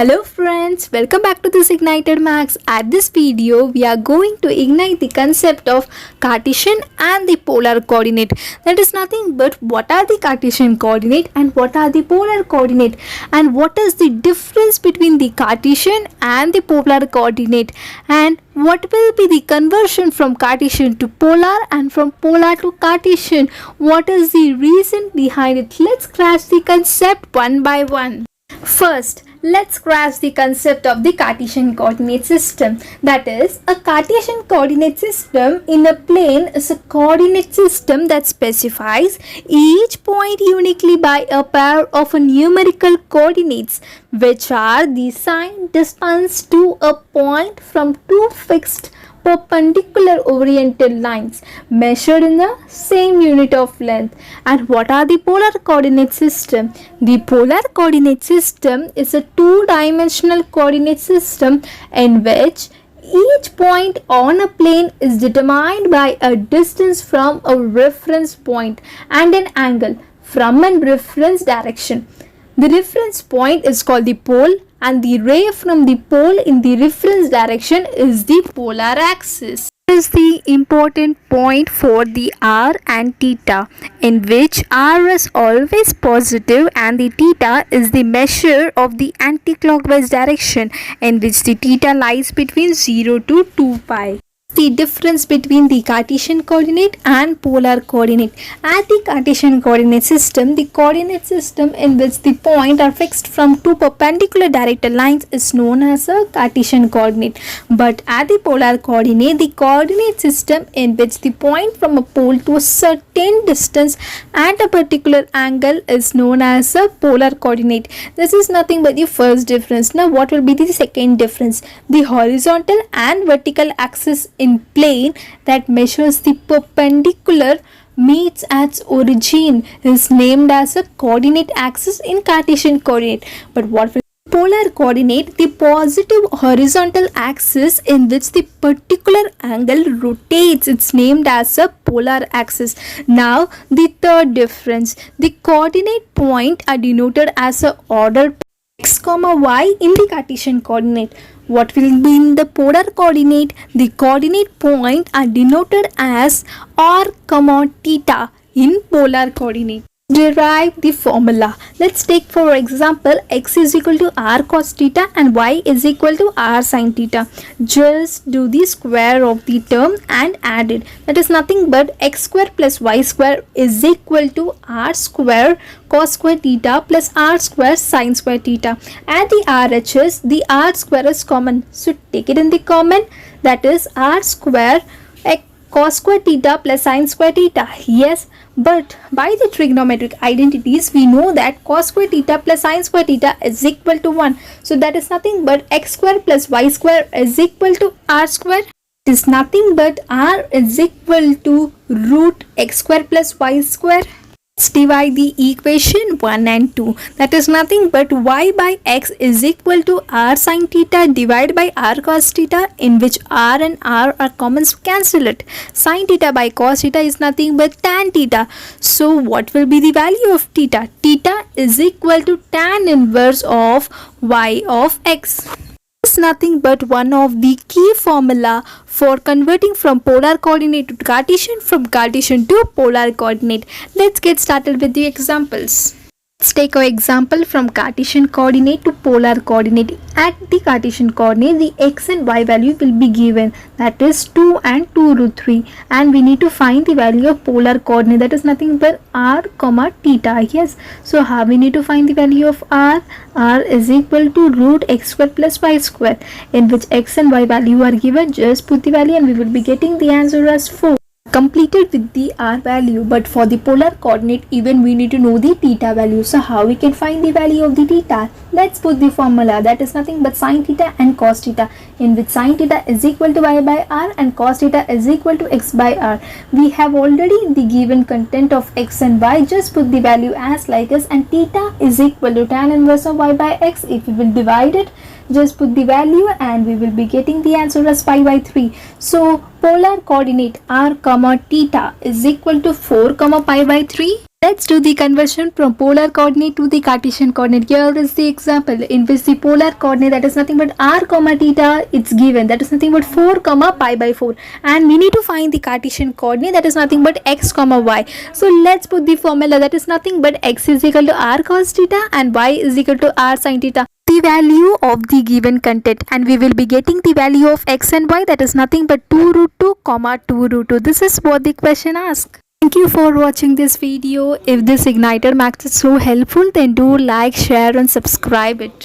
Hello friends, welcome back to this Ignited Max. At this video, we are going to ignite the concept of Cartesian and the polar coordinate. That is nothing but what are the Cartesian coordinate and what are the polar coordinate, and what is the difference between the Cartesian and the polar coordinate, and what will be the conversion from Cartesian to polar and from polar to Cartesian. What is the reason behind it? Let's grasp the concept one by one. First, let's grasp the concept of the Cartesian coordinate system. That is, a Cartesian coordinate system in a plane is a coordinate system that specifies each point uniquely by a pair of numerical coordinates, which are the sign distance to a point from two fixed perpendicular oriented lines measured in the same unit of length. And what are the polar coordinate system? The polar coordinate system is a two-dimensional coordinate system in which each point on a plane is determined by a distance from a reference point and an angle from a reference direction. The reference point is called the pole, and the ray from the pole in the reference direction is the polar axis. This is the important point for the r and theta, in which r is always positive and the theta is the measure of the anti-clockwise direction, in which the theta lies between 0 to 2 pi. The difference between the Cartesian coordinate and polar coordinate. At the Cartesian coordinate system, the coordinate system in which the points are fixed from two perpendicular directed lines is known as a Cartesian coordinate. But at the polar coordinate, the coordinate system in which the point from a pole to a certain distance at a particular angle is known as a polar coordinate. This is nothing but the first difference. Now, what will be the second difference? The horizontal and vertical axis in plane that measures the perpendicular meets at origin is named as a coordinate axis in Cartesian coordinate. But what will polar coordinate? The positive horizontal axis in which the particular angle rotates, it's named as a polar axis. Now, the third difference, the coordinate point are denoted as a ordered x, y in the Cartesian coordinate. What will be in the polar coordinate? The coordinate point are denoted as r, theta in polar coordinate. Derive the formula. Let's take for example x is equal to r cos theta and y is equal to r sin theta. Just do the square of the term and add it. That is nothing but x square plus y square is equal to r square cos square theta plus r square sin square theta. At the RHS, the r square is common, so take it in the common. That is r square cos square theta plus sin square theta. Yes, but by the trigonometric identities, we know that cos square theta plus sin square theta is equal to 1. So that is nothing but x square plus y square is equal to r square. It is nothing but r is equal to root x square plus y square. Let's divide the equation 1 and 2. That is nothing but y by x is equal to r sin theta divided by r cos theta, in which r and r are common, so cancel it. Sin theta by cos theta is nothing but tan theta. So what will be the value of theta? Theta is equal to tan inverse of y of x. Is nothing but one of the key formula for converting from polar coordinate to Cartesian, from Cartesian to polar coordinate. Let's get started with the examples. Let's take our example from Cartesian coordinate to polar coordinate. At the Cartesian coordinate, the x and y value will be given, that is 2 and 2 root 3, and we need to find the value of polar coordinate, that is nothing but r, theta. Yes, so how we need to find the value of r? R is equal to root x square plus y square, in which x and y value are given. Just put the value and we will be getting the answer as 4. Completed with the r value, but for the polar coordinate even we need to know the theta value. So how we can find the value of the theta? Let's put the formula, that is nothing but sin theta and cos theta, in which sin theta is equal to y by r and cos theta is equal to x by r. We have already the given content of x and y. Just put the value as like this, and theta is equal to tan inverse of y by x. If we will divide it, just put the value and we will be getting the answer as pi by 3. So polar coordinate r, theta is equal to 4, pi by 3. Let's do the conversion from polar coordinate to the Cartesian coordinate. Here is the example in which the polar coordinate, that is nothing but r comma theta, it's given, that is nothing but 4 comma pi by 4, and we need to find the Cartesian coordinate, that is nothing but x comma y. So let's put the formula, that is nothing but x is equal to r cos theta and y is equal to r sin theta, the value of the given content, and we will be getting the value of x and y, that is nothing but 2 root 2 comma 2 root 2. This is what the question asks. Thank you for watching this video. If this Igniter Max is so helpful, then do like, share and subscribe it.